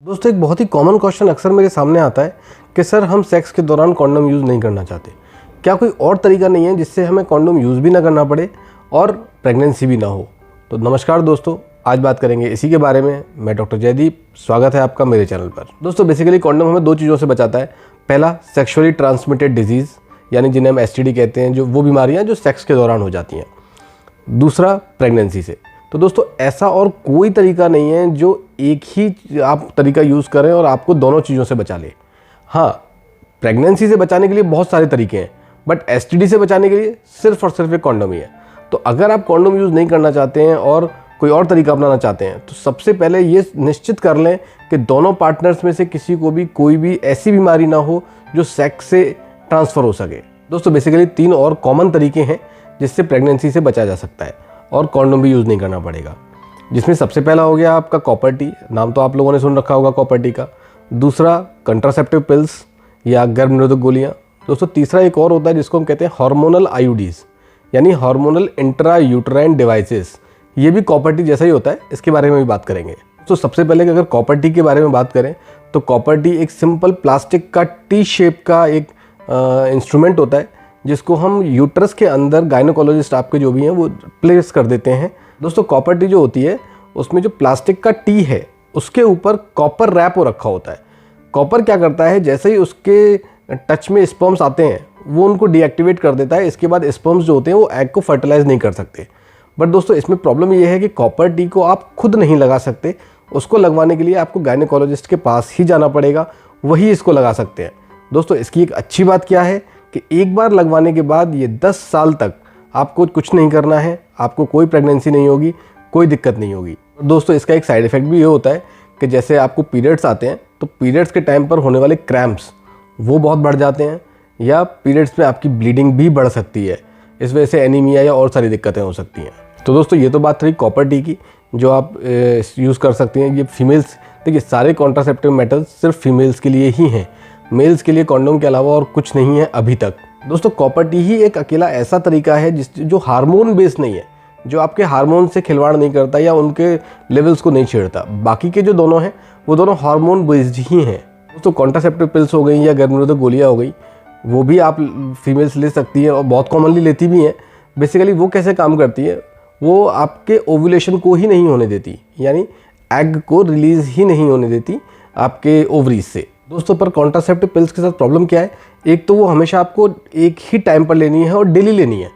दोस्तों एक बहुत ही कॉमन क्वेश्चन अक्सर मेरे सामने आता है कि सर हम सेक्स के दौरान कॉन्डोम यूज़ नहीं करना चाहते, क्या कोई और तरीका नहीं है जिससे हमें कॉन्डोम यूज़ भी ना करना पड़े और प्रेगनेंसी भी ना हो। तो नमस्कार दोस्तों, आज बात करेंगे इसी के बारे में। मैं डॉक्टर जयदीप, स्वागत है आपका मेरे चैनल पर। दोस्तों बेसिकली कॉन्डोम हमें दो चीज़ों से बचाता है। पहला, सेक्सुअली ट्रांसमिटेड डिजीज़ यानी जिन्हें हम STD कहते हैं, जो वो बीमारियाँ जो सेक्स के दौरान हो जाती हैं। दूसरा, प्रेगनेंसी से। तो दोस्तों ऐसा और कोई तरीका नहीं है जो एक ही आप तरीका यूज़ करें और आपको दोनों चीज़ों से बचा ले। हाँ, प्रेगनेंसी से बचाने के लिए बहुत सारे तरीके हैं, बट STD से बचाने के लिए सिर्फ और सिर्फ एक कॉन्डोम ही है। तो अगर आप कॉन्डोम यूज़ नहीं करना चाहते हैं और कोई और तरीका अपनाना चाहते हैं, तो सबसे पहले ये निश्चित कर लें कि दोनों पार्टनर्स में से किसी को भी कोई भी ऐसी बीमारी ना हो जो सेक्स से ट्रांसफ़र हो सके। दोस्तों बेसिकली 3 और कॉमन तरीके हैं जिससे प्रेगनेंसी से बचा जा सकता है और कॉन्डोम भी यूज़ नहीं करना पड़ेगा। जिसमें सबसे पहला हो गया आपका कॉपर टी, नाम तो आप लोगों ने सुन रखा होगा कॉपर टी का। दूसरा, कंट्रासेप्टिव पिल्स या गर्भ निरोधक गोलियाँ। दोस्तों तीसरा एक और होता है जिसको हम कहते हैं हार्मोनल IUDs यानी हार्मोनल इंट्रा यूट्राइन डिवाइसेस। ये भी कॉपर टी जैसा ही होता है, इसके बारे में भी बात करेंगे। तो सबसे पहले अगर कॉपर टी के बारे में बात करें तो कॉपर टी एक सिंपल प्लास्टिक का T शेप का एक इंस्ट्रूमेंट होता है जिसको हम यूट्रस के अंदर गायनोकोलॉजिस्ट आपके जो भी हैं वो प्लेस कर देते हैं। दोस्तों कॉपर टी जो होती है उसमें जो प्लास्टिक का टी है उसके ऊपर कॉपर रैप हो रखा होता है। कॉपर क्या करता है, जैसे ही उसके टच में स्पर्म्स आते हैं वो उनको डीएक्टिवेट कर देता है। इसके बाद स्पर्म्स जो होते हैं वो एग को फर्टिलाइज नहीं कर सकते। बट दोस्तों इसमें प्रॉब्लम ये है कि कॉपर टी को आप खुद नहीं लगा सकते, उसको लगवाने के लिए आपको गायनोकोलॉजिस्ट के पास ही जाना पड़ेगा, वही इसको लगा सकते हैं। दोस्तों इसकी एक अच्छी बात क्या है कि एक बार लगवाने के बाद ये 10 साल तक आपको कुछ नहीं करना है, आपको कोई प्रेगनेंसी नहीं होगी, कोई दिक्कत नहीं होगी। दोस्तों इसका एक साइड इफ़ेक्ट भी ये होता है कि जैसे आपको पीरियड्स आते हैं तो पीरियड्स के टाइम पर होने वाले क्रैम्प्स वो बहुत बढ़ जाते हैं, या पीरियड्स में आपकी ब्लीडिंग भी बढ़ सकती है। इस वजह से एनीमिया या और सारी दिक्कतें हो सकती हैं। तो दोस्तों ये तो बात रही कॉपर टी की जो आप यूज़ कर सकती हैं। ये फीमेल्स, देखिए सारे कॉन्ट्रासेप्टिव मेथड्स सिर्फ फीमेल्स के लिए ही हैं, मेल्स के लिए कॉन्डोम के अलावा और कुछ नहीं है अभी तक। दोस्तों कॉपर टी ही एक अकेला ऐसा तरीका है जो हार्मोन बेस्ड नहीं है, जो आपके हार्मोन से खिलवाड़ नहीं करता या उनके लेवल्स को नहीं छेड़ता। बाकी के जो दोनों हैं वो दोनों हार्मोन बेस्ड ही हैं। दोस्तों कॉन्ट्रासेप्टिव पिल्स हो गई या गर्भ निरोधक गोलियाँ हो गई, वो भी आप फीमेल्स ले सकती हैं और बहुत कॉमनली लेती भी हैं। बेसिकली वो कैसे काम करती है, वो आपके ओव्यूलेशन को ही नहीं होने देती, यानी एग को रिलीज़ ही नहीं होने देती आपके ओवरीज से। दोस्तों पर कॉन्ट्रासेप्टिव पिल्स के साथ प्रॉब्लम क्या है, एक तो वो हमेशा आपको एक ही टाइम पर लेनी है और डेली लेनी है।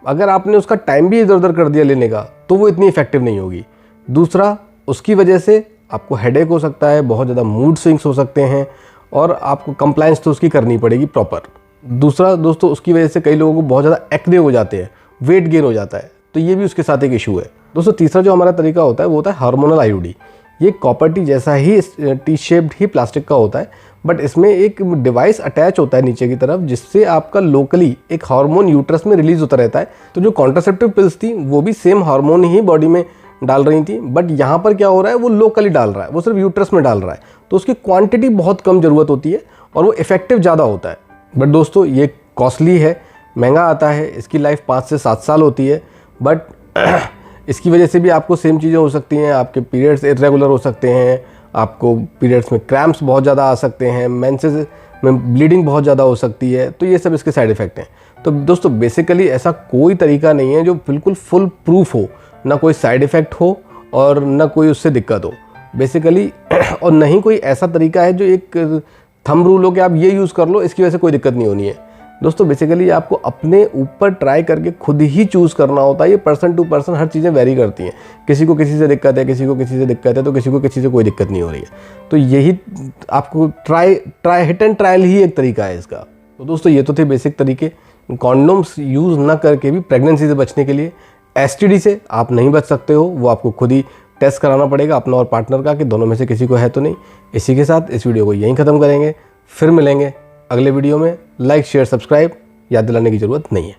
अगर आपने उसका टाइम भी इधर उधर कर दिया लेने का तो वो इतनी इफेक्टिव नहीं होगी। दूसरा, उसकी वजह से आपको हेडेक हो सकता है, बहुत ज़्यादा मूड स्विंग्स हो सकते हैं और आपको कंप्लायंस तो उसकी करनी पड़ेगी प्रॉपर। दूसरा दोस्तों, उसकी वजह से कई लोगों को बहुत ज़्यादा एक्ने हो जाते हैं, वेट गेन हो जाता है, तो ये भी उसके साथ एक इशू है। दोस्तों तीसरा जो हमारा तरीका होता है वो होता है हार्मोनल IUD। ये कॉपर टी जैसा ही T शेप्ड ही प्लास्टिक का होता है, बट इसमें एक डिवाइस अटैच होता है नीचे की तरफ जिससे आपका लोकली एक हार्मोन यूट्रस में रिलीज होता रहता है। तो जो कॉन्ट्रासेप्टिव पिल्स थी वो भी सेम हार्मोन ही बॉडी में डाल रही थी, बट यहाँ पर क्या हो रहा है, वो लोकली डाल रहा है, वो सिर्फ यूट्रस में डाल रहा है, तो उसकी क्वांटिटी बहुत कम ज़रूरत होती है और वो इफेक्टिव ज़्यादा होता है। बट दोस्तों ये कॉस्टली है, महंगा आता है, इसकी लाइफ 5 से 7 साल होती है। बट इसकी वजह से भी आपको सेम चीज़ें हो सकती हैं, आपके पीरियड्स इरेगुलर हो सकते हैं, आपको पीरियड्स में क्रैम्प्स बहुत ज़्यादा आ सकते हैं, मेंसेस में ब्लीडिंग बहुत ज़्यादा हो सकती है। तो ये सब इसके साइड इफ़ेक्ट हैं। तो दोस्तों बेसिकली ऐसा कोई तरीका नहीं है जो बिल्कुल फुल प्रूफ हो, ना कोई साइड इफ़ेक्ट हो और ना कोई उससे दिक्कत हो बेसिकली और ना ही कोई ऐसा तरीका है जो एक थंब रूल हो कि आप ये यूज़ कर लो, इसकी वजह से कोई दिक्कत नहीं होनी है। दोस्तों बेसिकली आपको अपने ऊपर ट्राई करके खुद ही चूज़ करना होता है। ये पर्सन टू पर्सन हर चीज़ें वेरी करती हैं, किसी को किसी से दिक्कत है, किसी को किसी से दिक्कत है, तो किसी को किसी से कोई दिक्कत नहीं हो रही है। तो यही आपको हिट एंड ट्रायल ही एक तरीका है इसका। तो दोस्तों ये तो थे बेसिक तरीके कॉन्डोम्स यूज़ ना करके भी प्रेगनेंसी से बचने के लिए। STD से आप नहीं बच सकते हो, वो आपको खुद ही टेस्ट कराना पड़ेगा अपना और पार्टनर का कि दोनों में से किसी को है तो नहीं। इसी के साथ इस वीडियो को यहीं ख़त्म करेंगे, फिर मिलेंगे अगले वीडियो में। लाइक शेयर सब्सक्राइब याद दिलाने की ज़रूरत नहीं है।